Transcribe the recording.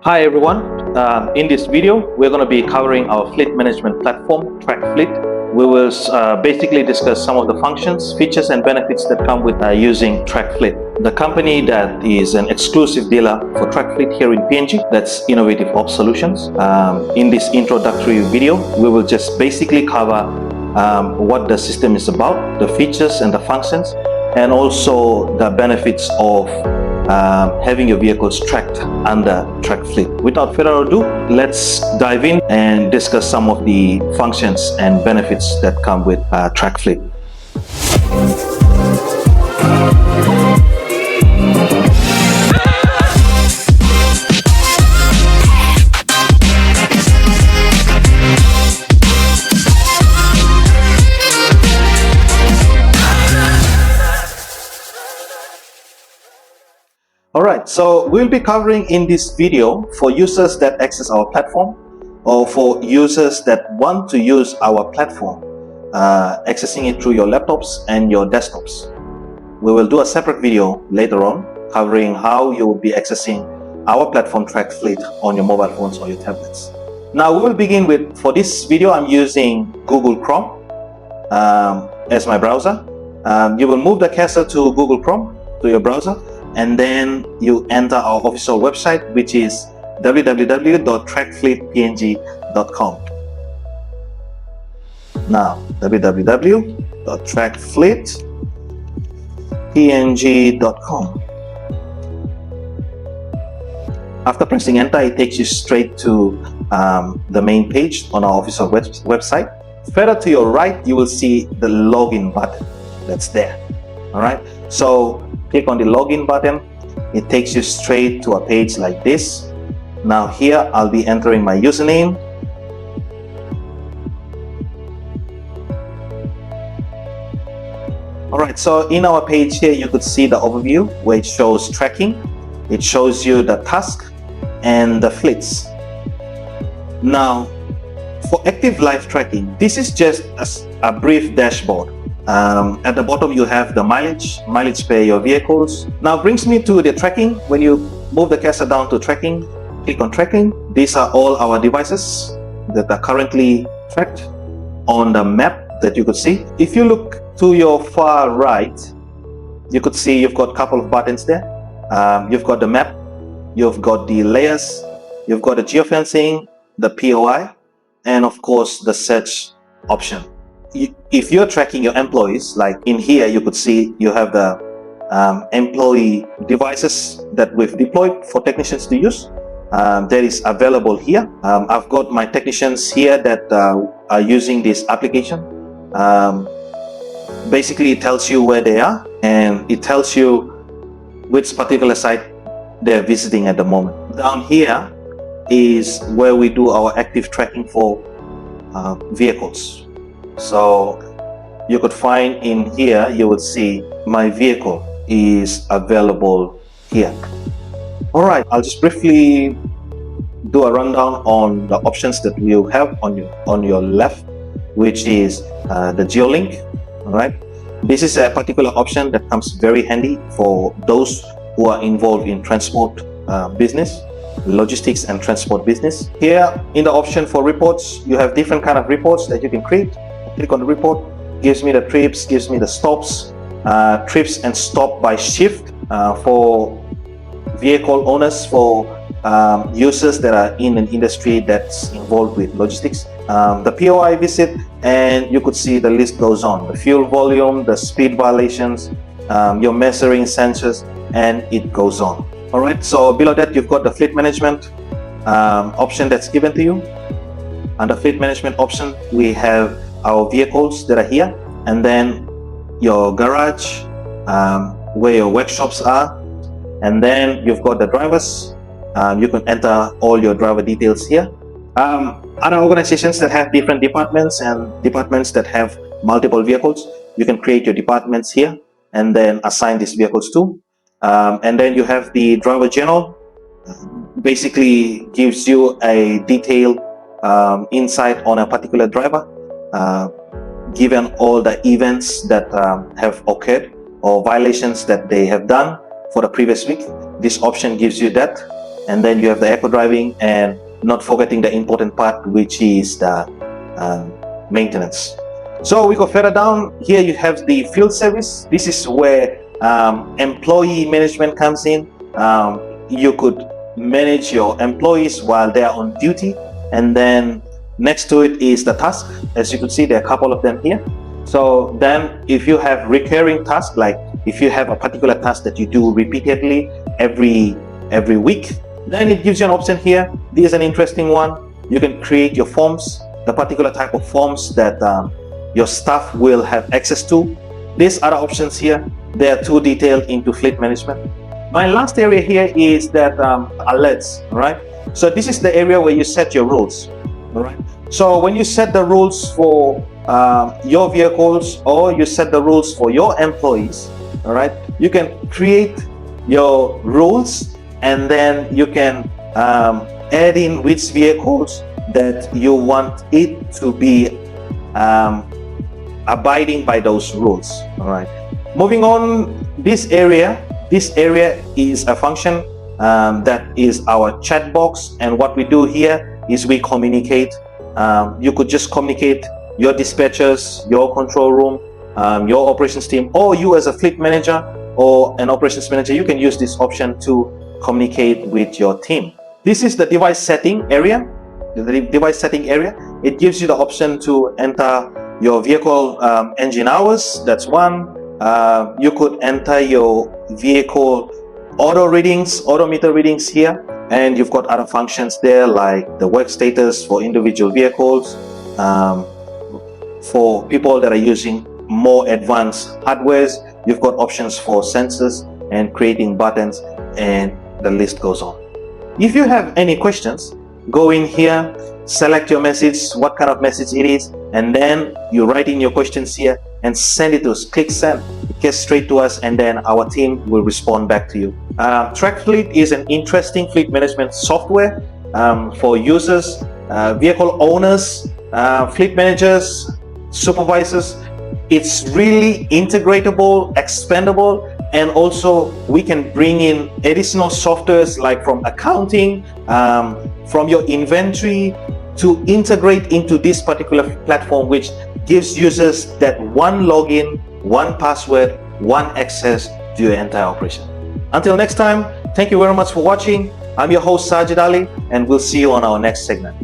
Hi everyone, in this video we're going to be covering our fleet management platform, Trackfleet. We will basically discuss some of the functions, features and benefits that come with using Trackfleet. The company that is an exclusive dealer for Trackfleet here in PNG, that's Innovative Ops Solutions. In this introductory video, we will just basically cover what the system is about, the features and the functions, and also the benefits of having your vehicles tracked under Trackfleet. Without further ado, let's dive in and discuss some of the functions and benefits that come with Trackfleet. Alright, so we'll be covering in this video for users that access our platform or for users that want to use our platform, accessing it through your laptops and your desktops. We will do a separate video later on covering how you will be accessing our platform Trackfleet on your mobile phones or your tablets. Now we will begin with, for this video I'm using Google Chrome as my browser. You will move the cursor to Google Chrome, to your browser, and then you enter our official website, which is www.trackfleetpng.com. Now www.trackfleetpng.com. After pressing enter, it takes you straight to the main page on our official website. Further to your right, you will see the login button that's there. All right, so click on the login button. It takes you straight to a page like this. Now here I'll be entering my username. Alright, so in our page here you could see the overview where it shows tracking. It shows you the task and the fleets. Now for active live tracking, this is just a brief dashboard. At the bottom you have the mileage per your vehicles. Now brings me to the tracking. When you move the cursor down to tracking, click on tracking. These are all our devices that are currently tracked on the map that you could see. If you look to your far right, you could see you've got a couple of buttons there. You've got the map, you've got the layers, you've got the geofencing, the POI, and of course the search option. If you're tracking your employees, like in here you could see you have the employee devices that we've deployed for technicians to use. That is available here. I've got my technicians here that are using this application. Basically it tells you where they are and it tells you which particular site they're visiting at the moment. Down here is where we do our active tracking for vehicles. So you could find in here, you would see my vehicle is available here. All right, I'll just briefly do a rundown on the options that you have on your left, which is the GeoLink. All right, this is a particular option that comes very handy for those who are involved in transport business, logistics and transport business. Here in the option for reports, you have different kind of reports that you can create. Click on the report, gives me the trips, gives me the stops, trips and stop by shift for vehicle owners, for users that are in an industry that's involved with logistics. The POI visit, and you could see the list goes on. The fuel volume, the speed violations, your measuring sensors, and it goes on. All right, so below that you've got the fleet management option that's given to you. Under fleet management option, we have our vehicles that are here, and then your garage, where your workshops are, and then you've got the drivers. You can enter all your driver details here. Other organizations that have different departments and departments that have multiple vehicles, you can create your departments here and then assign these vehicles to. And then you have the driver general, basically gives you a detailed insight on a particular driver, given all the events that have occurred or violations that they have done for the previous week. This option gives you that. and then you have the eco driving, and not forgetting the important part, which is the maintenance. So we go further down. Here you have the field service. This is where employee management comes in. You could manage your employees while they are on duty, and then next to it is the task. As you can see, there are a couple of them here. So then if you have recurring tasks, like if you have a particular task that you do repeatedly every week, then it gives you an option here. This is an interesting one. You can create your forms, the particular type of forms that your staff will have access to. These other options here, they are too detailed into fleet management. My last area here is that alerts, right? So this is the area where you set your rules, all right? So when you set the rules for your vehicles, or you set the rules for your employees, all right, you can create your rules, and then you can add in which vehicles that you want it to be abiding by those rules. All right, moving on, this area is a function that is our chat box, and what we do here is we communicate. You could just communicate your dispatchers, your control room, your operations team, or you as a fleet manager or an operations manager. You can use this option to communicate with your team. This is the device setting area. The device setting area, it gives you the option to enter your vehicle engine hours. That's one. You could enter your vehicle auto meter readings here, and you've got other functions there like the work status for individual vehicles. For people that are using more advanced hardwares, you've got options for sensors and creating buttons, and the list goes on. If you have any questions, go in here, select your message, what kind of message it is, and then you write in your questions here and send it to us. Click send, it gets straight to us, and then our team will respond back to you. Trackfleet is an interesting fleet management software for users, vehicle owners, fleet managers, supervisors. It's really integratable, expandable, and also we can bring in additional softwares like from accounting, from your inventory, to integrate into this particular platform, which gives users that one login, one password, one access to your entire operation. Until next time, thank you very much for watching. I'm your host Sajid Ali, and we'll see you on our next segment.